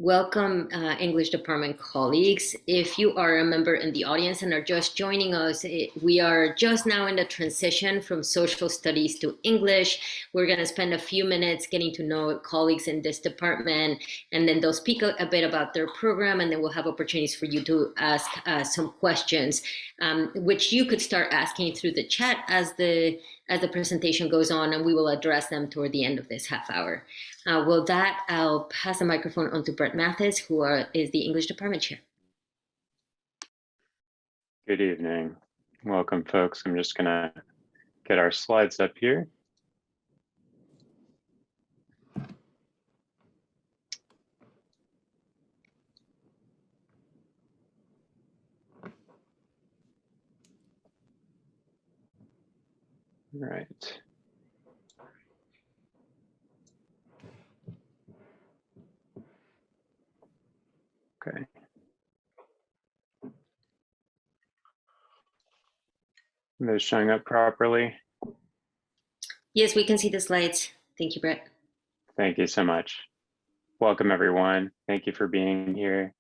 Welcome, English department colleagues. If you are a member in the audience and are just joining us, we are just now in the transition from social studies to English. We're going to spend a few minutes getting to know colleagues in this department, and then they'll speak a bit about their program, and then we'll have opportunities for you to ask some questions, which you could start asking through the chat as the presentation goes on, and we will address them toward the end of this half hour. With that, I'll pass the microphone on to Brett Matthes, who is the English department chair. Good evening. Welcome, folks. I'm just going to get our slides up here. All right. Okay. Are those showing up properly? Yes, we can see the slides. Thank you, Brett. Thank you so much. Welcome, everyone. Thank you for being here.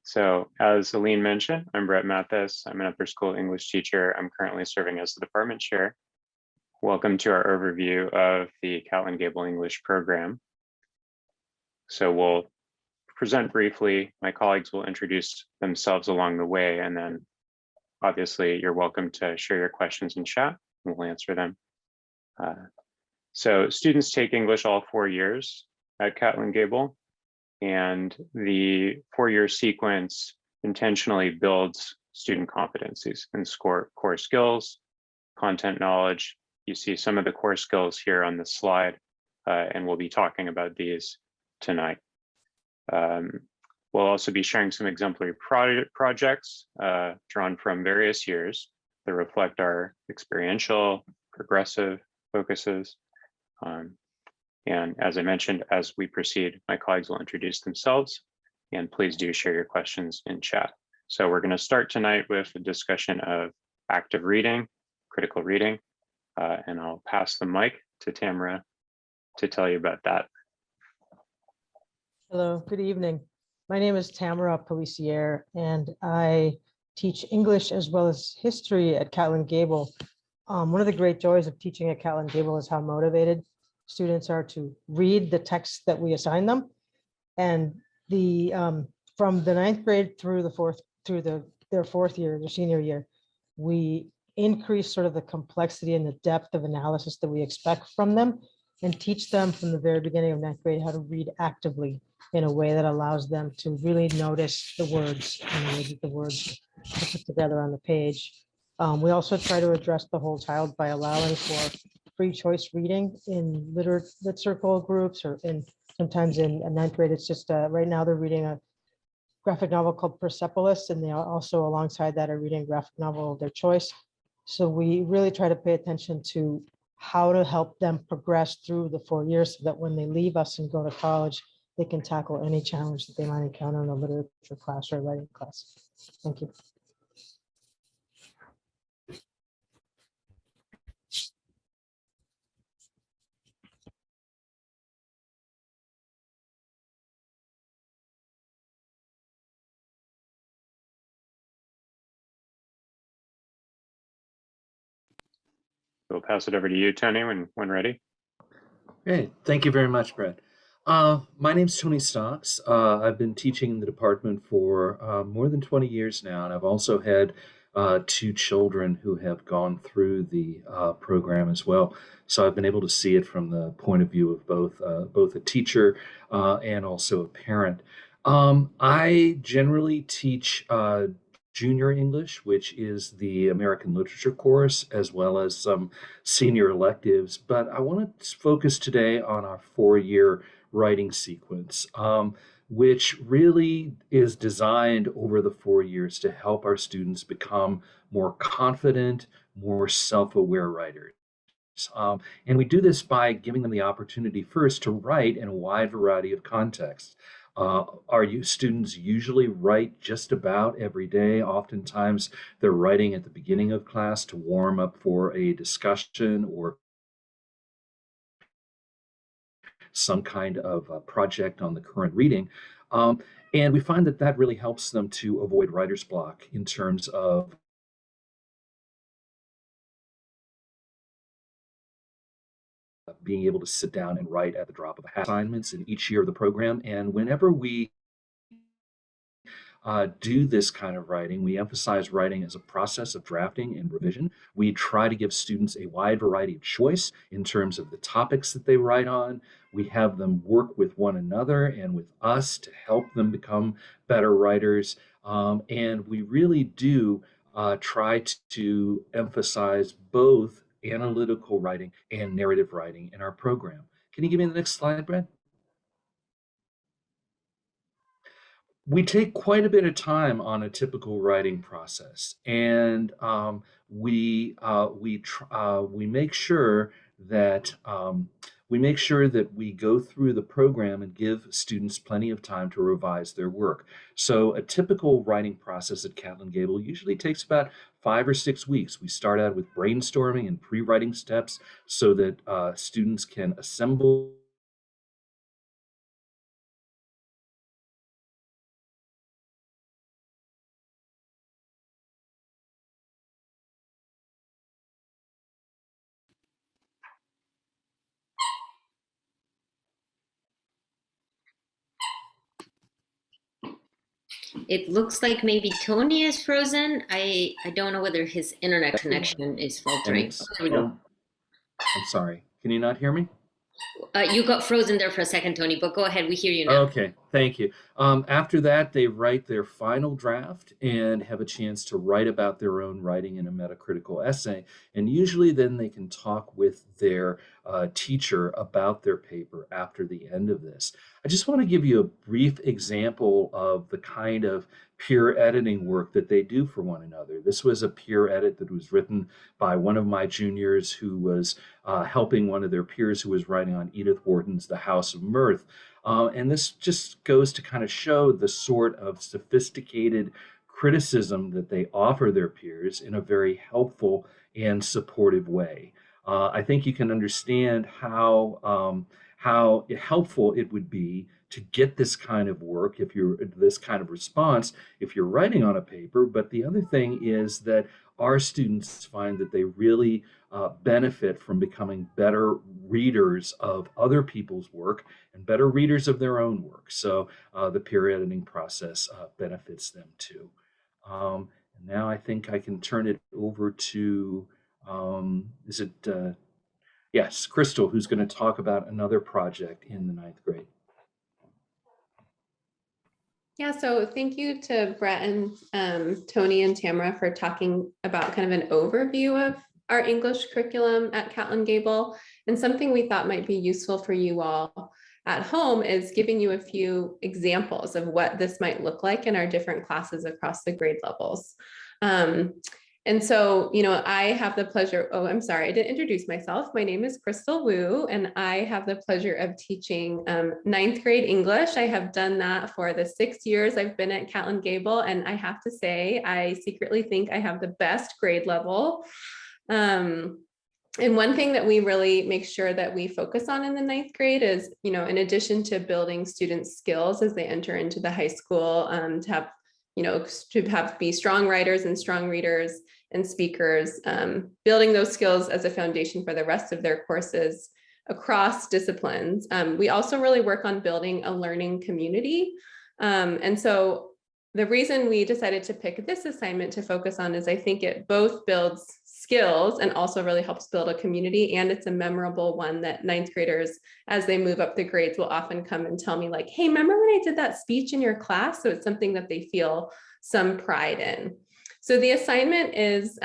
So as Aline mentioned, I'm Brett Matthes. I'm an upper school English teacher. I'm currently serving as the department chair. Welcome to our overview of the Catlin Gabel English program. So we'll present briefly. My colleagues will introduce themselves along the way, and then obviously you're welcome to share your questions in chat and we'll answer them. So students take English all 4 years at Catlin Gabel, and the 4-year sequence intentionally builds student competencies and core skills, content knowledge. You see some of the core skills here on this slide, and we'll be talking about these tonight. We'll also be sharing some exemplary projects drawn from various years that reflect our experiential, progressive focuses. And as I mentioned, as we proceed, my colleagues will introduce themselves, and please do share your questions in chat. So we're going to start tonight with a discussion of active reading, critical reading, and I'll pass the mic to Tamara to tell you about that. Hello, good evening. My name is Tamara Policier, and I teach English as well as history at Catlin Gabel. One of the great joys of teaching at Catlin Gabel is how motivated students are to read the text that we assign them. And from the 9th grade through their 4th year, their senior year, we increase sort of the complexity and the depth of analysis that we expect from them, and teach them from the very beginning of 9th grade how to read actively in a way that allows them to really notice the words and the way that the words are put together on the page. We also try to address the whole child by allowing for free choice reading in lit circle groups, or sometimes in 9th grade. It's just right now they're reading a graphic novel called Persepolis, and they also alongside that are reading a graphic novel of their choice. So we really try to pay attention to how to help them progress through the 4 years so that when they leave us and go to college, they can tackle any challenge that they might encounter in a literature class or a writing class. Thank you. We'll pass it over to you, Tony, when ready. Great. Thank you very much, Brett. My name's Tony Stocks. I've been teaching in the department for more than 20 years now, and I've also had 2 children who have gone through the program as well. So I've been able to see it from the point of view of both a teacher and also a parent. I generally teach junior English, which is the American Literature course, as well as some senior electives. But I want to focus today on our 4-year writing sequence, which really is designed over the 4 years to help our students become more confident, more self-aware writers. And we do this by giving them the opportunity first to write in a wide variety of contexts. Our students usually write just about every day. Oftentimes they're writing at the beginning of class to warm up for a discussion or some kind of project on the current reading. And we find that that really helps them to avoid writer's block in terms of being able to sit down and write at the drop of a hat. Assignments in each year of the program. And whenever we do this kind of writing, we emphasize writing as a process of drafting and revision. We try to give students a wide variety of choice in terms of the topics that they write on. We have them work with one another and with us to help them become better writers. And we really do try to emphasize both analytical writing and narrative writing in our program. Can you give me the next slide, Brad? We take quite a bit of time on a typical writing process, and we make sure that we go through the program and give students plenty of time to revise their work. So a typical writing process at Catlin Gabel usually takes about 5 or 6 weeks. We start out with brainstorming and pre-writing steps so that students can assemble It looks like maybe Tony is frozen. I don't know whether his internet connection is and faltering. it's, Oh, there we go. I'm sorry, can you not hear me? You got frozen there for a second, Tony, but go ahead. We hear you now. Okay, thank you. After that, they write their final draft and have a chance to write about their own writing in a metacritical essay. And usually then they can talk with their teacher about their paper after the end of this. I just want to give you a brief example of the kind of peer editing work that they do for one another. This was a peer edit that was written by one of my juniors who was helping one of their peers who was writing on Edith Wharton's The House of Mirth. And this just goes to kind of show the sort of sophisticated criticism that they offer their peers in a very helpful and supportive way. I think you can understand how helpful it would be to get this kind of work if you're this kind of response if you're writing on a paper. But the other thing is that our students find that they really benefit from becoming better readers of other people's work and better readers of their own work. So the peer editing process benefits them too. And now I think I can turn it over to, yes, Crystal, who's going to talk about another project in the 9th grade. Yeah, so thank you to Brett and Tony and Tamara for talking about kind of an overview of our English curriculum at Catlin Gabel. And something we thought might be useful for you all at home is giving you a few examples of what this might look like in our different classes across the grade levels. And so, I have the pleasure, oh, I'm sorry, I didn't introduce myself. My name is Crystal Wu, and I have the pleasure of teaching 9th grade English. I have done that for the 6 years I've been at Catlin Gabel, and I have to say, I secretly think I have the best grade level. And one thing that we really make sure that we focus on in the 9th grade is, in addition to building students' skills as they enter into the high school, to be strong writers and strong readers and speakers, building those skills as a foundation for the rest of their courses across disciplines. We also really work on building a learning community. And so the reason we decided to pick this assignment to focus on is I think it both builds skills and also really helps build a community. And it's a memorable one that 9th graders, as they move up the grades, will often come and tell me like, hey, remember when I did that speech in your class? So it's something that they feel some pride in. So the assignment is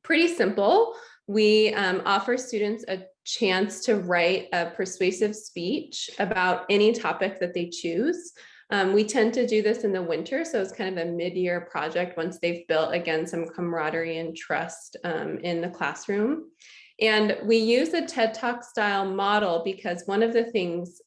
pretty simple. We offer students a chance to write a persuasive speech about any topic that they choose. We tend to do this in the winter, so it's kind of a mid-year project once they've built, again, some camaraderie and trust in the classroom. And we use a TED Talk style model because one of the things,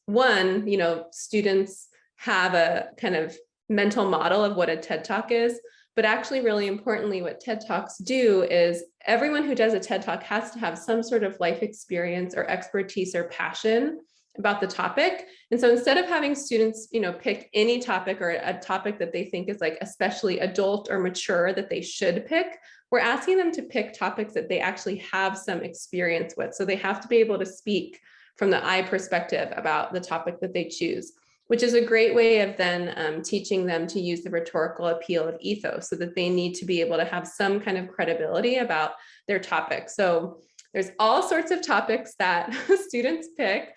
students have a kind of mental model of what a TED Talk is, but actually really importantly, what TED Talks do is everyone who does a TED Talk has to have some sort of life experience or expertise or passion about the topic. And so instead of having students, pick any topic or a topic that they think is like especially adult or mature that they should pick, we're asking them to pick topics that they actually have some experience with. So they have to be able to speak from the I perspective about the topic that they choose, which is a great way of then teaching them to use the rhetorical appeal of ethos, so that they need to be able to have some kind of credibility about their topic. So there's all sorts of topics that students pick.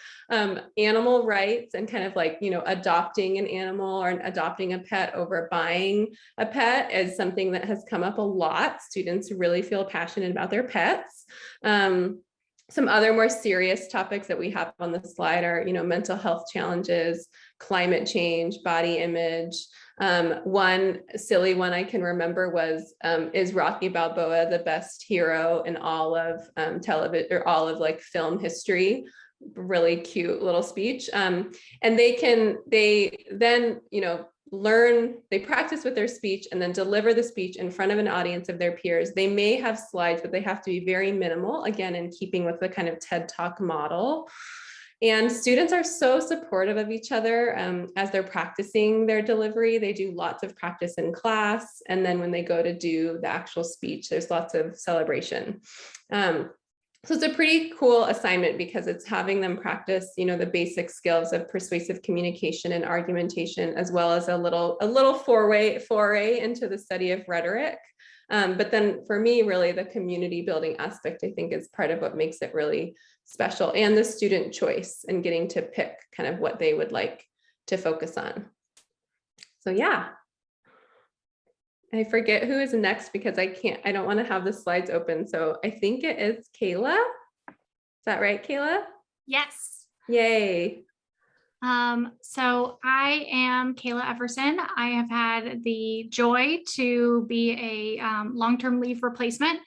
Animal rights and kind of like, adopting an animal or adopting a pet over buying a pet is something that has come up a lot. Students really feel passionate about their pets. Some other more serious topics that we have on the slide are, mental health challenges, climate change, body image. One silly one I can remember was, is Rocky Balboa the best hero in all of television or all of like film history? Really cute little speech. And they then, they practice with their speech and then deliver the speech in front of an audience of their peers. They may have slides, but they have to be very minimal, again, in keeping with the kind of TED Talk model. And students are so supportive of each other as they're practicing their delivery. They do lots of practice in class. And then when they go to do the actual speech, there's lots of celebration. So it's a pretty cool assignment because it's having them practice, the basic skills of persuasive communication and argumentation, as well as a little foray into the study of rhetoric. But then for me, really the community building aspect, I think, is part of what makes it really special, and the student choice and getting to pick kind of what they would like to focus on. So yeah. I forget who is next because I don't want to have the slides open. So I think it is Kayla. Is that right, Kayla? Yes. Yay. So I am Kayla Everson. I have had the joy to be a long-term leave replacement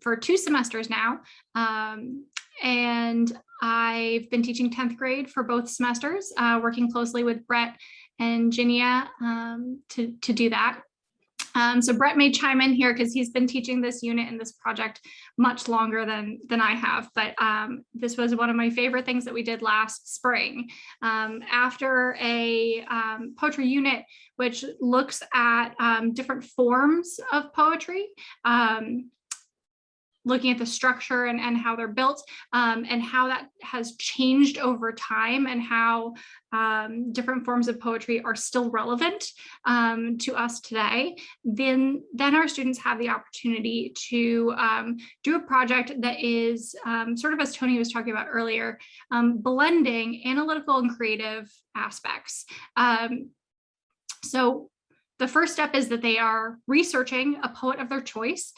for 2 semesters now. And I've been teaching 10th grade for both semesters, working closely with Brett and Ginia to do that. So Brett may chime in here because he's been teaching this unit and this project much longer than I have, but this was one of my favorite things that we did last spring. After a poetry unit, which looks at different forms of poetry, looking at the structure and how they're built, and how that has changed over time, and how different forms of poetry are still relevant to us today, then our students have the opportunity to do a project that is sort of, as Tony was talking about earlier, blending analytical and creative aspects. So the first step is that they are researching a poet of their choice.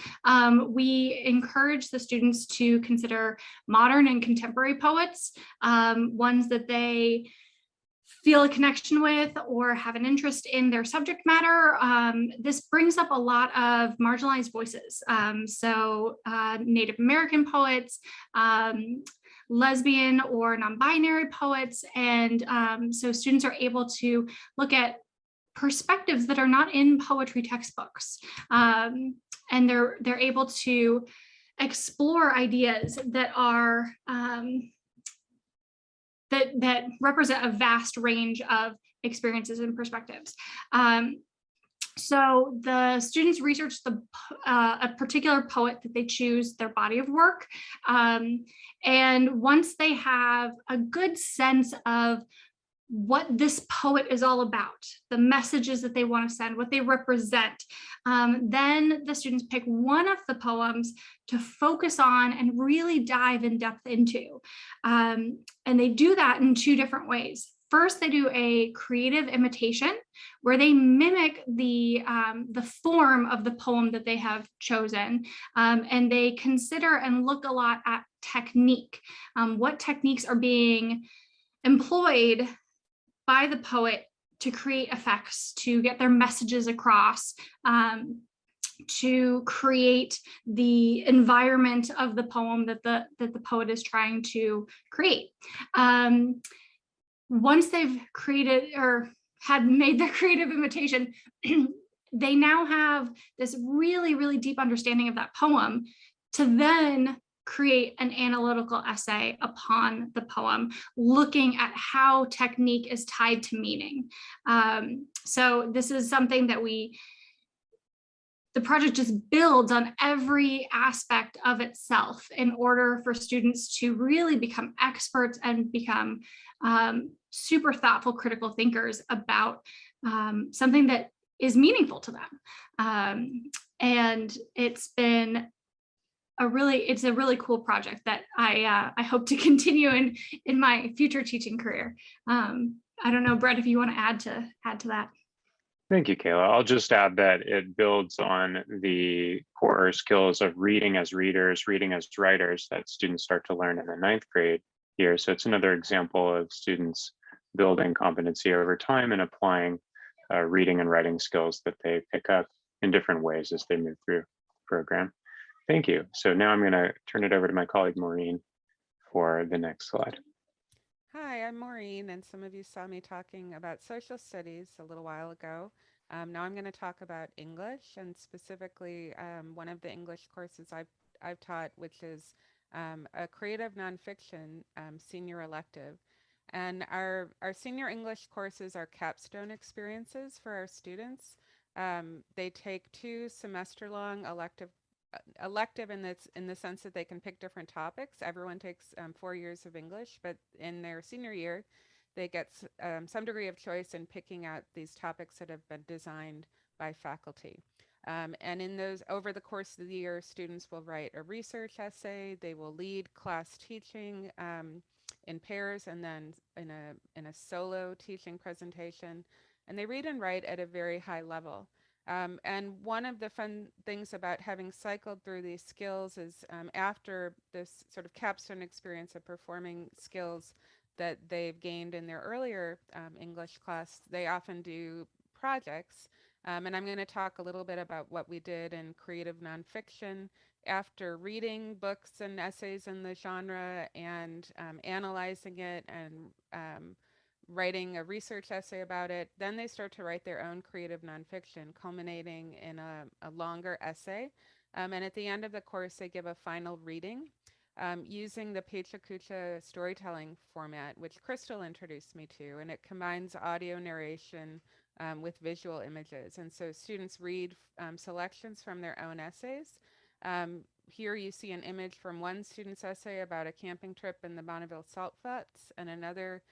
We encourage the students to consider modern and contemporary poets, ones that they feel a connection with or have an interest in their subject matter. This brings up a lot of marginalized voices. So Native American poets, lesbian or non-binary poets. And so students are able to look at perspectives that are not in poetry textbooks. And they're able to explore ideas that are that represent a vast range of experiences and perspectives. So the students research a particular poet that they choose, their body of work. And once they have a good sense of what this poet is all about, the messages that they want to send, what they represent, then the students pick one of the poems to focus on and really dive in depth into. And they do that in 2 different ways. First, they do a creative imitation where they mimic the form of the poem that they have chosen, and they consider and look a lot at technique. What techniques are being employed by the poet to create effects, to get their messages across, to create the environment of the poem that the poet is trying to create. Once they've created or had made the creative imitation, they now have this really, really deep understanding of that poem to then create an analytical essay upon the poem, looking at how technique is tied to meaning. So this is something that the project just builds on every aspect of itself in order for students to really become experts and become super thoughtful, critical thinkers about something that is meaningful to them. And it's a really cool project that I hope to continue in my future teaching career. I don't know, Brett, if you want to add to that. Thank you, Kayla. I'll just add that it builds on the core skills of reading as readers, reading as writers that students start to learn in the 9th grade year. So it's another example of students building competency over time and applying reading and writing skills that they pick up in different ways as they move through the program. Thank you. So now I'm going to turn it over to my colleague Maureen for the next slide. Hi, I'm Maureen, and some of you saw me talking about social studies a little while ago. Now I'm going to talk about English, and specifically one of the English courses I've taught, which is a creative nonfiction senior elective. And our senior English courses are capstone experiences for our students. They take 2 semester-long elective in the sense that they can pick different topics. Everyone takes 4 years of English, but in their senior year, they get some degree of choice in picking out these topics that have been designed by faculty. And in those, over the course of the year, students will write a research essay. They will lead class teaching in pairs and then in a solo teaching presentation. And they read and write at a very high level. And one of the fun things about having cycled through these skills is after this sort of capstone experience of performing skills that they've gained in their earlier English class, they often do projects. And I'm going to talk a little bit about what we did in creative nonfiction after reading books and essays in the genre and analyzing it and writing a research essay about it. Then they start to write their own creative nonfiction, culminating in a longer essay. And at the end of the course, they give a final reading using the Pecha Kucha storytelling format, which Crystal introduced me to, and it combines audio narration with visual images. And so students read selections from their own essays. Here you see an image from one student's essay about a camping trip in the Bonneville Salt Flats, and another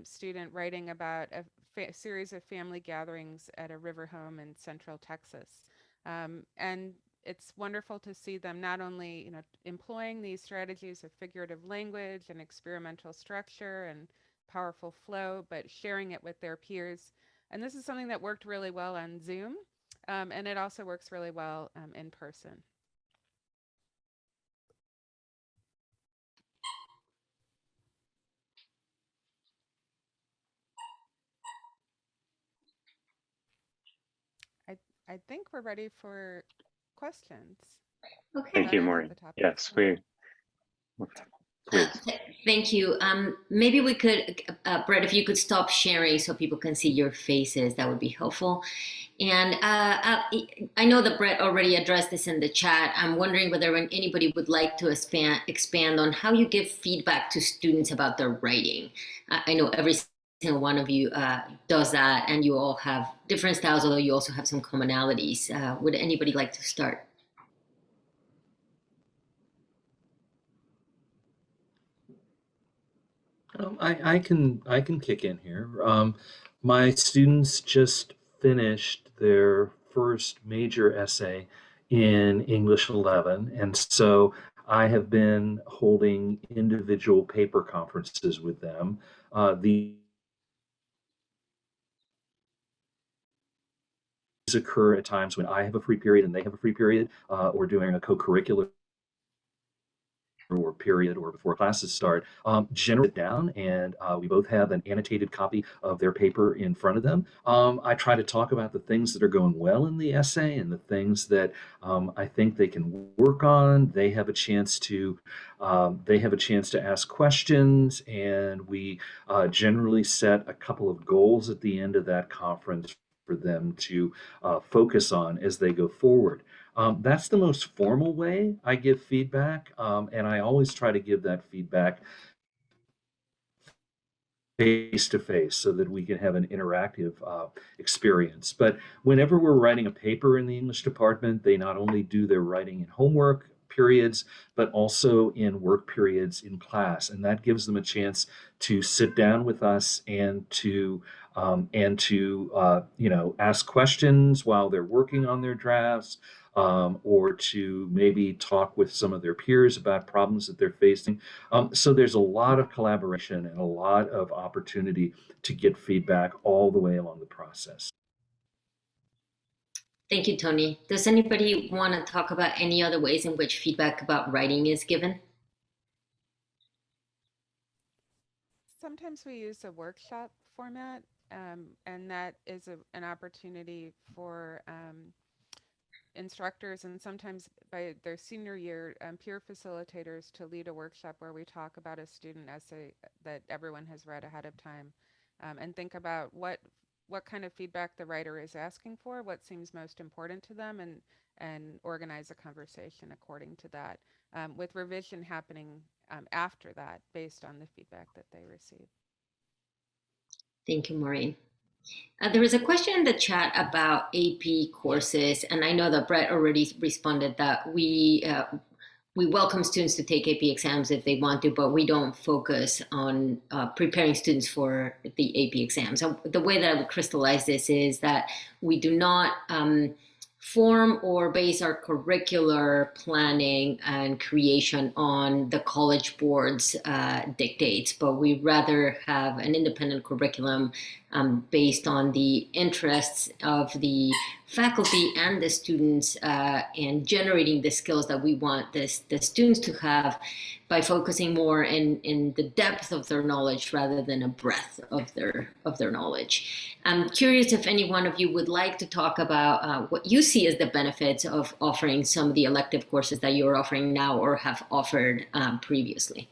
student writing about a series of family gatherings at a river home in Central Texas. And it's wonderful to see them not only employing these strategies of figurative language and experimental structure and powerful flow, but sharing it with their peers. And this is something that worked really well on Zoom, and it also works really well in person. I think we're ready for questions. Okay. Thank you, Maureen. Yes, please. Thank you. Maybe we could, Brett, if you could stop sharing so people can see your faces, that would be helpful. And I know that Brett already addressed this in the chat. I'm wondering whether anybody would like to expand on how you give feedback to students about their writing. I know every single one of you does that, and you all have different styles, although you also have some commonalities. Would anybody like to start? I can kick in here. My students just finished their first major essay in English 11, and so I have been holding individual paper conferences with them. These occur at times when I have a free period and they have a free period, or doing a co-curricular or period or before classes start, generally sit down and we both have an annotated copy of their paper in front of them. I try to talk about the things that are going well in the essay and the things that I think they can work on. They have a chance to ask questions, and we generally set a couple of goals at the end of that conference for them to focus on as they go forward. That's the most formal way I give feedback, and I always try to give that feedback face to face so that we can have an interactive experience. But whenever we're writing a paper in the English department, they not only do their writing in homework periods, but also in work periods in class. And that gives them a chance to sit down with us and to ask questions while they're working on their drafts, or to maybe talk with some of their peers about problems that they're facing. So there's a lot of collaboration and a lot of opportunity to get feedback all the way along the process. Thank you, Tony. Does anybody want to talk about any other ways in which feedback about writing is given? Sometimes we use a workshop format, and that is an opportunity for instructors, and sometimes by their senior year, peer facilitators, to lead a workshop where we talk about a student essay that everyone has read ahead of time, and think about what kind of feedback the writer is asking for, what seems most important to them, and organize a conversation according to that, with revision happening after that based on the feedback that they receive. Thank you, Maureen. There is a question in the chat about AP courses, and I know that Brett already responded that we welcome students to take AP exams if they want to, but we don't focus on preparing students for the AP exams. So the way that I would crystallize this is that we do not form or base our curricular planning and creation on the College Board's dictates, but we rather have an independent curriculum based on the interests of the faculty and the students, and generating the skills that we want the students to have by focusing more in the depth of their knowledge rather than a breadth of their knowledge. I'm curious if any one of you would like to talk about what you see as the benefits of offering some of the elective courses that you're offering now or have offered previously.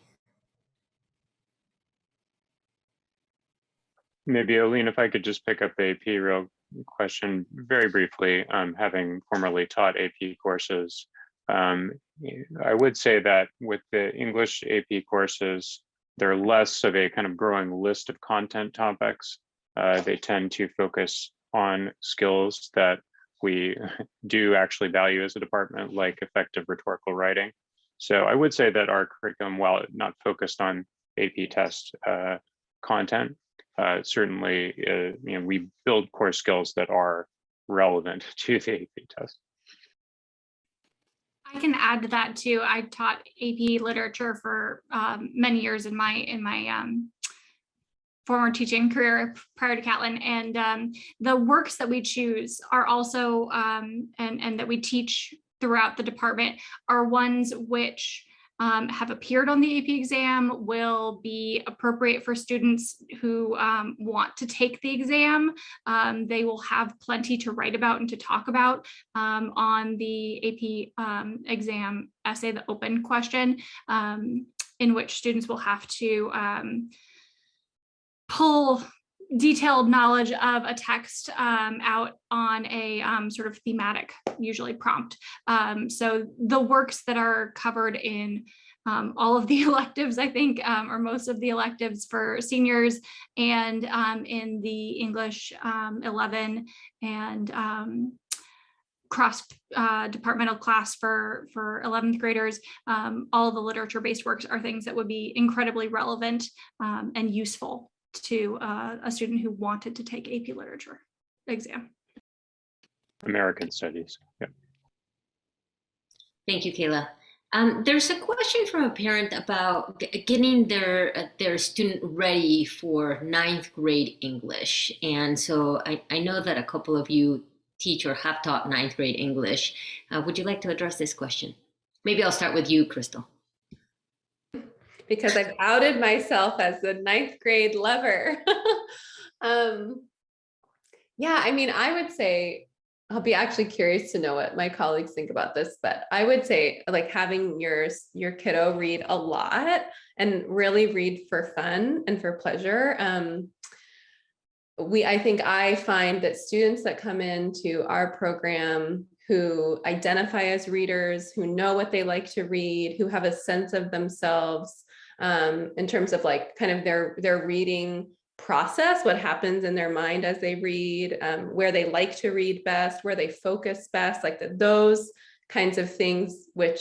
Maybe, Aline, if I could just pick up the AP real question very briefly, having formerly taught AP courses. I would say that with the English AP courses, they're less of a kind of growing list of content topics. They tend to focus on skills that we do actually value as a department, like effective rhetorical writing. So I would say that our curriculum, while not focused on AP test content, certainly, we build core skills that are relevant to the AP test. I can add to that too. I taught AP literature for many years in my former teaching career prior to Catlin, and the works that we choose are also and that we teach throughout the department are ones which have appeared on the AP exam, will be appropriate for students who want to take the exam. They will have plenty to write about and to talk about on the AP exam essay, the open question, in which students will have to pull detailed knowledge of a text out on a sort of thematic, usually prompt. So the works that are covered in all of the electives, I think, or most of the electives for seniors, and in the English 11 and cross departmental class for 11th graders, all of the literature-based works are things that would be incredibly relevant and useful to a student who wanted to take AP literature exam. American Studies. Yeah. Thank you, Kayla. There's a question from a parent about getting their student ready for 9th grade English. And so I know that a couple of you teach or have taught 9th grade English. Would you like to address this question? Maybe I'll start with you, Crystal. Because I've outed myself as the 9th grade lover. Yeah, I mean, I would say, I'll be actually curious to know what my colleagues think about this, but I would say like having your kiddo read a lot and really read for fun and for pleasure. I find that students that come into our program who identify as readers, who know what they like to read, who have a sense of themselves in terms of like kind of their reading process, what happens in their mind as they read, where they like to read best, where they focus best, like those kinds of things, which,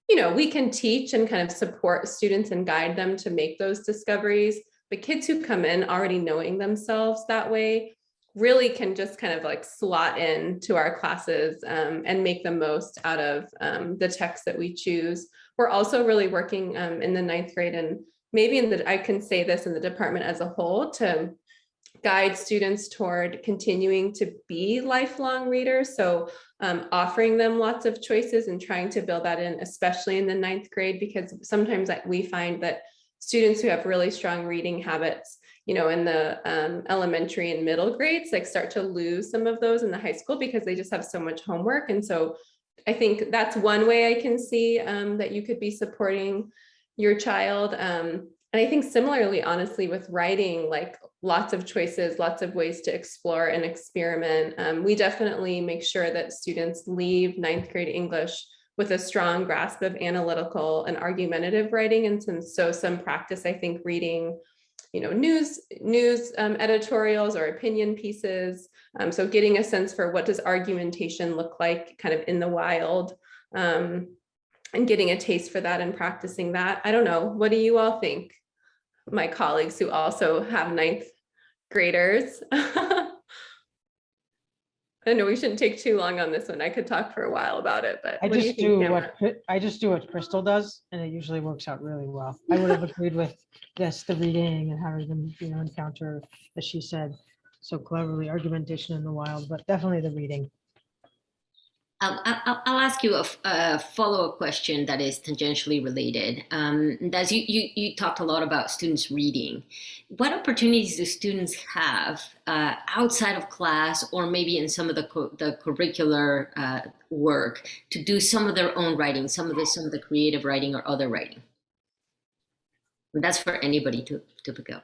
you know, we can teach and kind of support students and guide them to make those discoveries. But kids who come in already knowing themselves that way really can just kind of like slot in to our classes and make the most out of the text that we choose. We're also really working in the 9th grade, and maybe I can say this in the department as a whole, to guide students toward continuing to be lifelong readers. So offering them lots of choices and trying to build that in, especially in the 9th grade, because sometimes we find that students who have really strong reading habits, you know, in the elementary and middle grades, like start to lose some of those in the high school because they just have so much homework. And so I think that's one way I can see that you could be supporting your child. And I think similarly, honestly, with writing, like lots of choices, lots of ways to explore and experiment. We definitely make sure that students leave 9th grade English with a strong grasp of analytical and argumentative writing. And some practice, I think, reading, you know, news editorials or opinion pieces. So getting a sense for what does argumentation look like kind of in the wild, and getting a taste for that and practicing that. I don't know. What do you all think? My colleagues who also have 9th graders. I know we shouldn't take too long on this one. I could talk for a while about it, but I what do you just think, do Tamara? what Crystal does, and it usually works out really well. I would have agreed with this, the reading and having them, you know, encounter, as she said, so cleverly, argumentation in the wild, but definitely the reading. I'll ask you a follow-up question that is tangentially related. As you talked a lot about students reading. What opportunities do students have outside of class, or maybe in some of the curricular work, to do some of their own writing, some of the creative writing or other writing? And that's for anybody to pick up.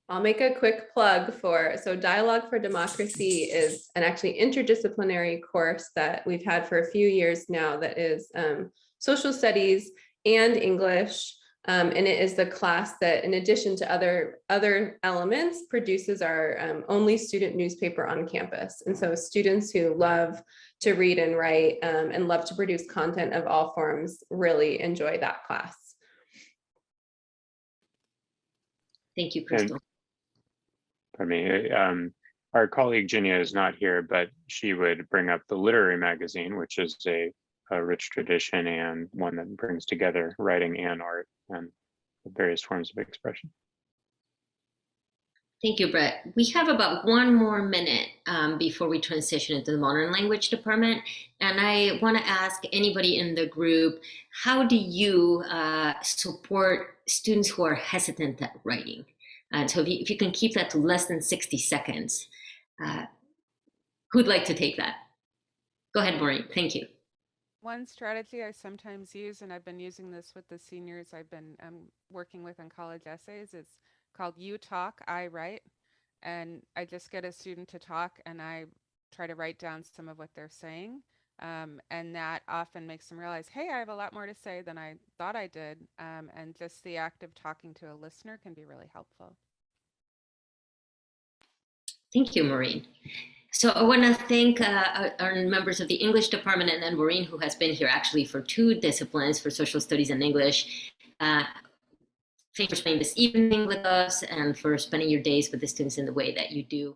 I'll make a quick plug so Dialogue for Democracy is an actually interdisciplinary course that we've had for a few years now that is social studies and English. And it is the class that, in addition to other elements, produces our only student newspaper on campus. And so students who love to read and write and love to produce content of all forms really enjoy that class. Thank you, Crystal. Our colleague Ginia is not here, but she would bring up the literary magazine, which is a rich tradition and one that brings together writing and art and various forms of expression. Thank you, Brett. We have about 1 more minute before we transition into the modern language department. And I want to ask anybody in the group, how do you support students who are hesitant at writing? So if you can keep that to less than 60 seconds, who'd like to take that? Go ahead, Maureen. Thank you. One strategy I sometimes use, and I've been using this with the seniors I've been working with on college essays, is called You Talk, I Write. And I just get a student to talk and I try to write down some of what they're saying. And that often makes them realize, hey, I have a lot more to say than I thought I did. And just the act of talking to a listener can be really helpful. Thank you, Maureen. So I want to thank our members of the English department, and then Maureen, who has been here actually for 2 disciplines, for social studies and English. Thanks for spending this evening with us and for spending your days with the students in the way that you do.